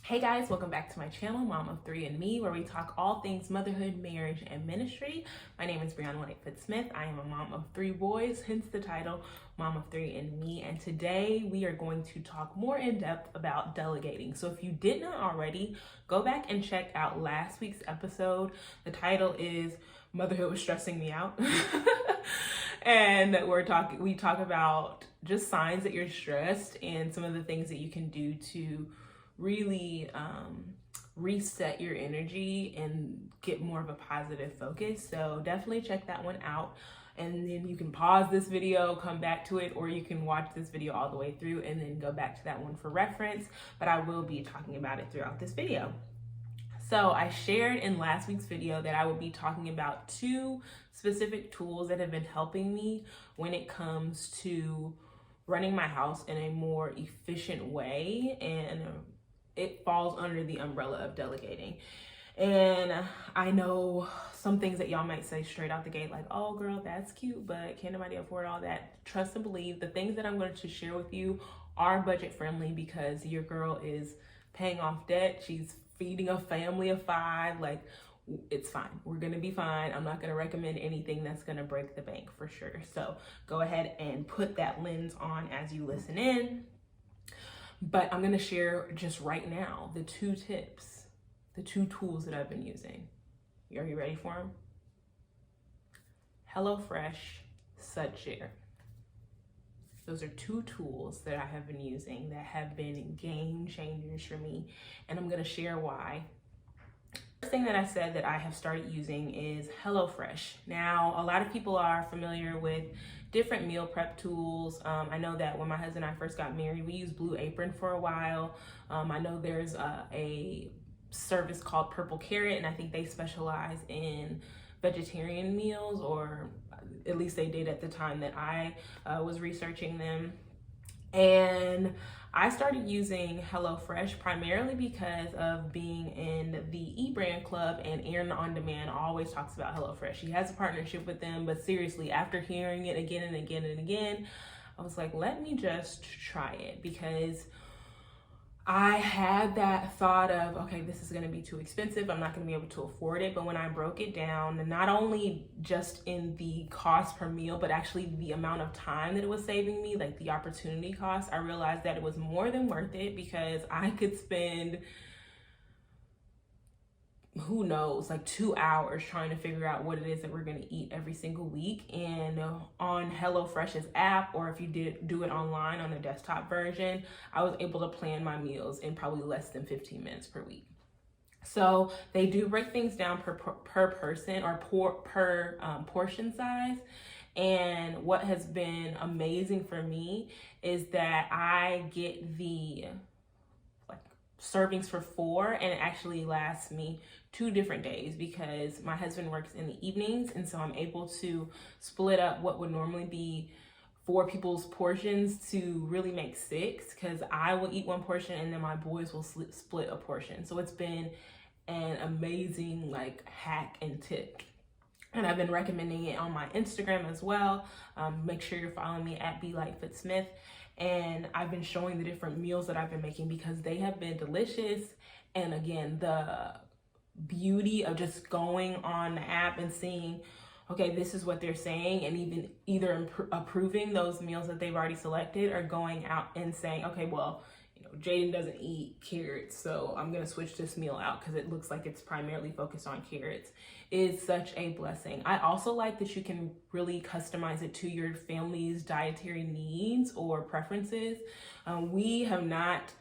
Hey guys, welcome back to my channel, Mom of Three and Me, where we talk all things motherhood, marriage, and ministry. My name is Brieanna Lightfoot Smith. I am a mom of three boys, hence the title, Mom of Three and Me. And today we are going to talk more in depth about delegating. So if you did not already, go back and check out last week's episode. The title is Motherhood Was Stressing Me Out. And we talk about just signs that you're stressed and some of the things that you can do to really reset your energy and get more of a positive focus. So definitely check that one out. And then you can pause this video, come back to it, or you can watch this video all the way through and then go back to that one for reference. But I will be talking about it throughout this video. So I shared in last week's video that I would be talking about two specific tools that have been helping me when it comes to running my house in a more efficient way, and it falls under the umbrella of delegating. And I know some things that y'all might say straight out the gate, like, oh girl, that's cute, but can nobody afford all that? Trust and believe, the things that I'm going to share with you are budget friendly because your girl is paying off debt. She's feeding a family of 5. Like, it's fine. We're going to be fine. I'm not going to recommend anything that's going to break the bank for sure. So go ahead and put that lens on as you listen in. But I'm going to share just right now the 2 tips, the 2 tools that I've been using. Are you ready for them? HelloFresh, SudShare. Those are 2 tools that I have been using that have been game changers for me. And I'm going to share why. First thing that I said that I have started using is HelloFresh. Now, a lot of people are familiar with different meal prep tools. I know that when my husband and I first got married, we used Blue Apron for a while. I know there's a service called Purple Carrot, and I think they specialize in vegetarian meals, or at least they did at the time that I was researching them. And I started using HelloFresh primarily because of being in the eBrand Club, and Aaron On Demand always talks about HelloFresh. He has a partnership with them, but seriously, after hearing it again and again and again, I was like, let me just try it, because I had that thought of, okay, this is going to be too expensive. I'm not going to be able to afford it. But when I broke it down, not only just in the cost per meal, but actually the amount of time that it was saving me, like the opportunity cost, I realized that it was more than worth it, because I could spend, who knows, like 2 hours trying to figure out what it is that we're going to eat every single week. And on HelloFresh's app, or if you did do it online on the desktop version, I was able to plan my meals in probably less than 15 minutes per week. So they do break things down per person, or per portion size. And what has been amazing for me is that I get the servings for 4, and it actually lasts me 2 different days, because my husband works in the evenings, and so I'm able to split up what would normally be 4 people's portions to really make 6, because I will eat 1 portion and then my boys will split a portion. So it's been an amazing hack and tip. And I've been recommending it on my Instagram as well. Make sure you're following me at @BLightfootSmith. And I've been showing the different meals that I've been making, because they have been delicious. And again, the beauty of just going on the app and seeing, okay, this is what they're saying, and even either approving those meals that they've already selected, or going out and saying, okay, well, Jaden doesn't eat carrots, so I'm going to switch this meal out because it looks like it's primarily focused on carrots, is such a blessing. I also like that you can really customize it to your family's dietary needs or preferences. We have not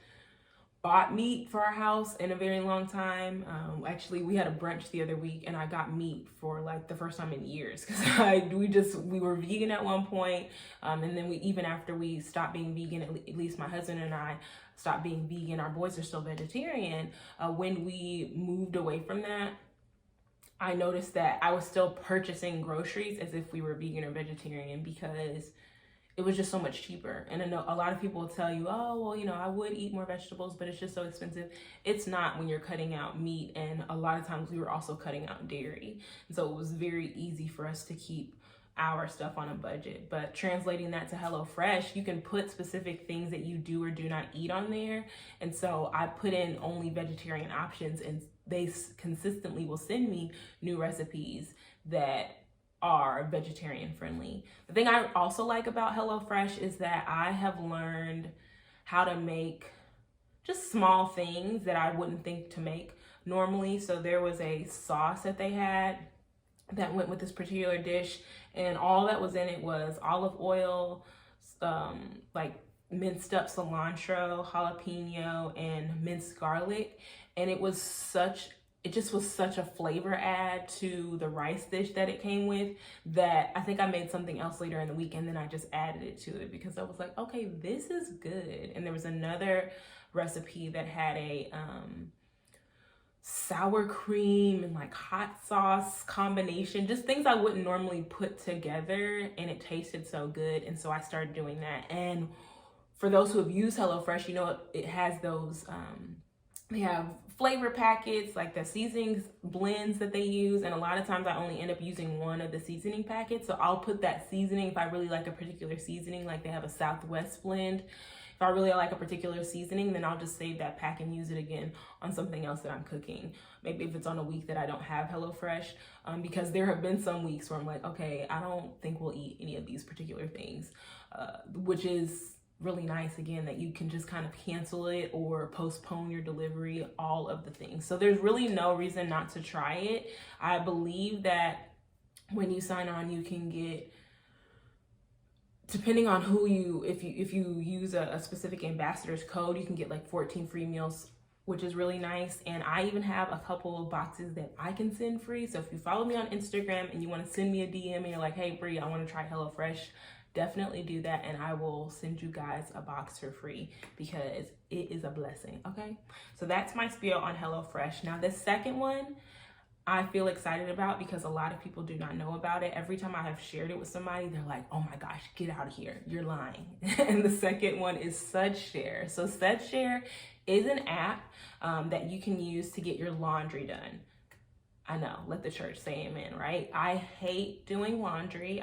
bought meat for our house in a very long time. Actually, we had a brunch the other week, and I got meat for the first time in years, because we were vegan at one point, and then even after we stopped being vegan, at least my husband and I stopped being vegan, our boys are still vegetarian. When we moved away from that, I noticed that I was still purchasing groceries as if we were vegan or vegetarian, because it was just so much cheaper. And I know a lot of people will tell you, oh, well, I would eat more vegetables, but it's just so expensive. It's not when you're cutting out meat. And a lot of times we were also cutting out dairy. And so it was very easy for us to keep our stuff on a budget. But translating that to HelloFresh, you can put specific things that you do or do not eat on there. And so I put in only vegetarian options, and they consistently will send me new recipes that are vegetarian friendly. The thing I also like about HelloFresh is that I have learned how to make just small things that I wouldn't think to make normally. So there was a sauce that they had that went with this particular dish, and all that was in it was olive oil, like minced up cilantro, jalapeno, and minced garlic. And it just was such a flavor add to the rice dish that it came with, that I think I made something else later in the week, and then I just added it to it because I was like, okay, this is good. And there was another recipe that had a sour cream and like hot sauce combination, just things I wouldn't normally put together, and it tasted so good. And so I started doing that. And for those who have used HelloFresh, you know, it has those, they have flavor packets, like the seasonings blends that they use. And a lot of times I only end up using one of the seasoning packets. So I'll put that seasoning, if I really like a particular seasoning, like they have a Southwest blend. If I really like a particular seasoning, then I'll just save that pack and use it again on something else that I'm cooking. Maybe if it's on a week that I don't have HelloFresh, because there have been some weeks where I'm like, okay, I don't think we'll eat any of these particular things, which is really nice, again, that you can just kind of cancel it or postpone your delivery, all of the things. So there's really no reason not to try it. I believe that when you sign on, you can get, depending on who you, if you use a specific ambassador's code, you can get like 14 free meals, which is really nice. And I even have a couple of boxes that I can send free. So if you follow me on Instagram and you want to send me a DM and you're like, hey Bree, I want to try HelloFresh, definitely do that, and I will send you guys a box for free because it is a blessing. Okay, so that's my spiel on HelloFresh. Now the second one I feel excited about because a lot of people do not know about it. Every time I have shared it with somebody, they're like, oh my gosh, get out of here, you're lying. And the second one is SudShare. So SudShare is an app that you can use to get your laundry done. I know, let the church say amen, right? I hate doing laundry.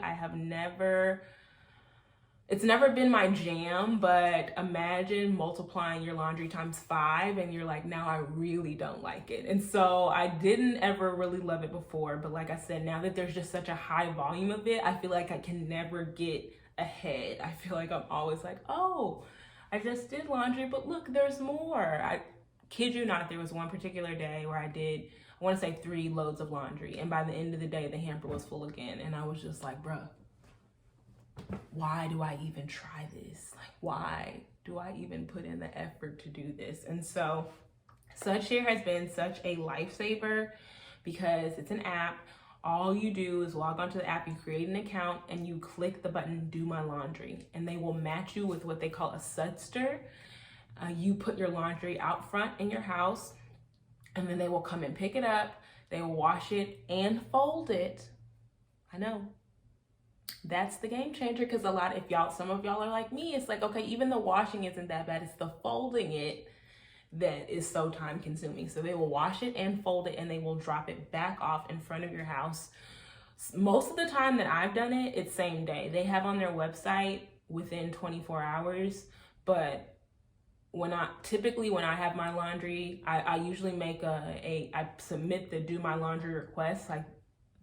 It's never been my jam, but imagine multiplying your laundry times 5 and you're like, now I really don't like it. And so I didn't ever really love it before, but like I said, now that there's just such a high volume of it, I feel like I can never get ahead. I feel like I'm always like, oh, I just did laundry, but look, there's more. I kid you not, there was one particular day where I want to say 3 loads of laundry. And by the end of the day, the hamper was full again. And I was just like, bruh, why do I even try this? Like, why do I even put in the effort to do this? And so SudShare has been such a lifesaver because it's an app. All you do is log onto the app, you create an account, and you click the button, do my laundry. And they will match you with what they call a Sudster. You put your laundry out front in your house, and then they will come and pick it up. They will wash it and fold it. I know. That's the game changer, because some of y'all are like me, it's like, okay, even the washing isn't that bad, it's the folding it that is so time consuming. So they will wash it and fold it, and they will drop it back off in front of your house. Most of the time that I've done it, it's same day. They have on their website within 24 hours, but when I have my laundry, I usually make I submit the do my laundry request like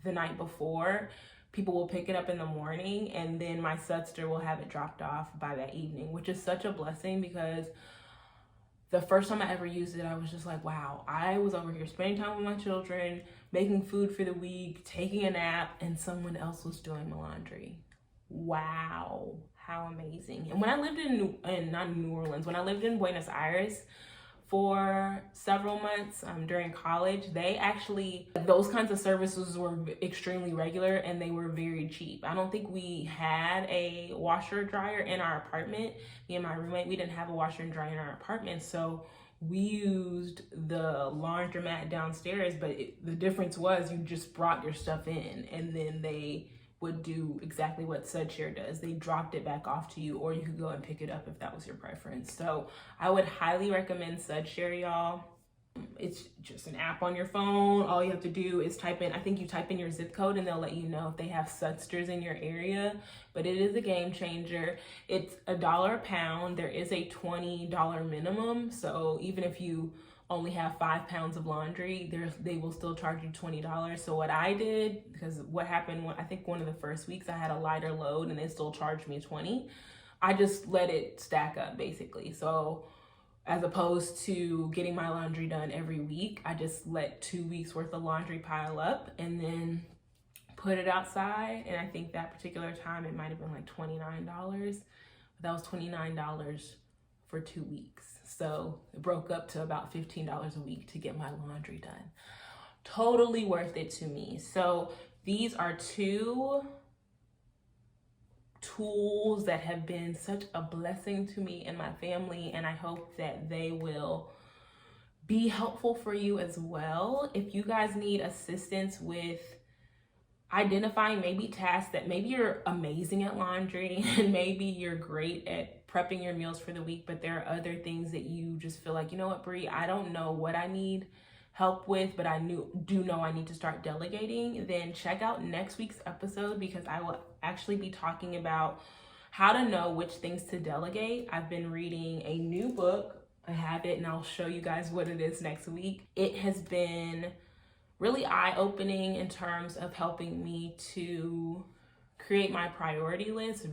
the night before. People will pick it up in the morning, and then my Sudster will have it dropped off by that evening, which is such a blessing because the first time I ever used it, I was just like, wow, I was over here spending time with my children, making food for the week, taking a nap, and someone else was doing my laundry. Wow, how amazing. And when I lived when I lived in Buenos Aires for several months during college, those kinds of services were extremely regular and they were very cheap. I don't think we had a washer dryer in our apartment. Me and my roommate, we didn't have a washer and dryer in our apartment, so we used the laundromat downstairs, but the difference was you just brought your stuff in, and then they would do exactly what SudShare does. They dropped it back off to you, or you could go and pick it up if that was your preference. So I would highly recommend SudShare, y'all. It's just an app on your phone. All you have to do is type in, I think you type in your zip code and they'll let you know if they have Sudsters in your area. But it is a game changer. It's $1 a pound. There is a $20 minimum. So even if you only have 5 pounds of laundry, they will still charge you $20. So what I did, because what happened, I think one of the first weeks I had a lighter load and they still charged me $20. I just let it stack up basically. So as opposed to getting my laundry done every week, I just let 2 weeks worth of laundry pile up and then put it outside. And I think that particular time it might have been like $29. But that was $29 for 2 weeks. So it broke up to about $15 a week to get my laundry done. Totally worth it to me. So these are 2 tools that have been such a blessing to me and my family, and I hope that they will be helpful for you as well. If you guys need assistance with identifying maybe tasks that maybe you're amazing at laundry and maybe you're great at prepping your meals for the week, but there are other things that you just feel like, you know what, Bree, I don't know what I need help with, but I do know I need to start delegating, then check out next week's episode because I will actually be talking about how to know which things to delegate. I've been reading a new book. I have it and I'll show you guys what it is next week. It has been really eye-opening in terms of helping me to create my priority list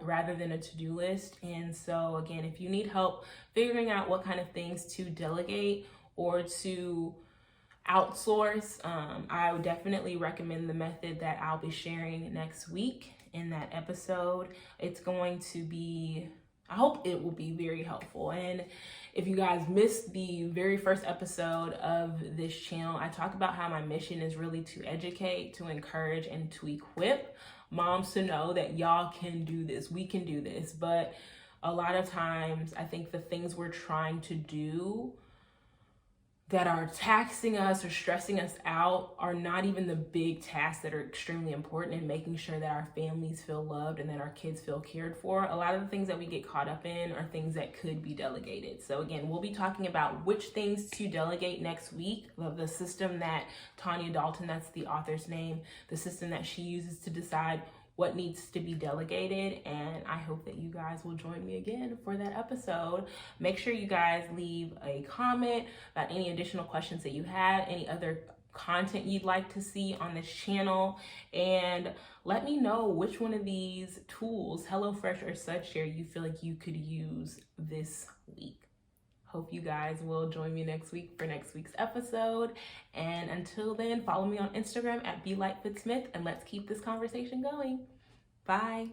rather than a to-do list. And so again, if you need help figuring out what kind of things to delegate or to outsource, I would definitely recommend the method that I'll be sharing next week in that episode. It's going to be, I hope it will be very helpful. And if you guys missed the very first episode of this channel, I talk about how my mission is really to educate, to encourage, and to equip moms to know that y'all can do this, we can do this. But a lot of times I think the things we're trying to do that are taxing us or stressing us out are not even the big tasks that are extremely important in making sure that our families feel loved and that our kids feel cared for. A lot of the things that we get caught up in are things that could be delegated. So again, we'll be talking about which things to delegate next week. The system that Tanya Dalton, that's the author's name, the system that she uses to decide what needs to be delegated. And I hope that you guys will join me again for that episode. Make sure you guys leave a comment about any additional questions that you have, any other content you'd like to see on this channel, and let me know which one of these tools, HelloFresh or SudShare, you feel like you could use this week. Hope you guys will join me next week for next week's episode. And until then, follow me on Instagram at Lightfoot Smith, and let's keep this conversation going. Bye.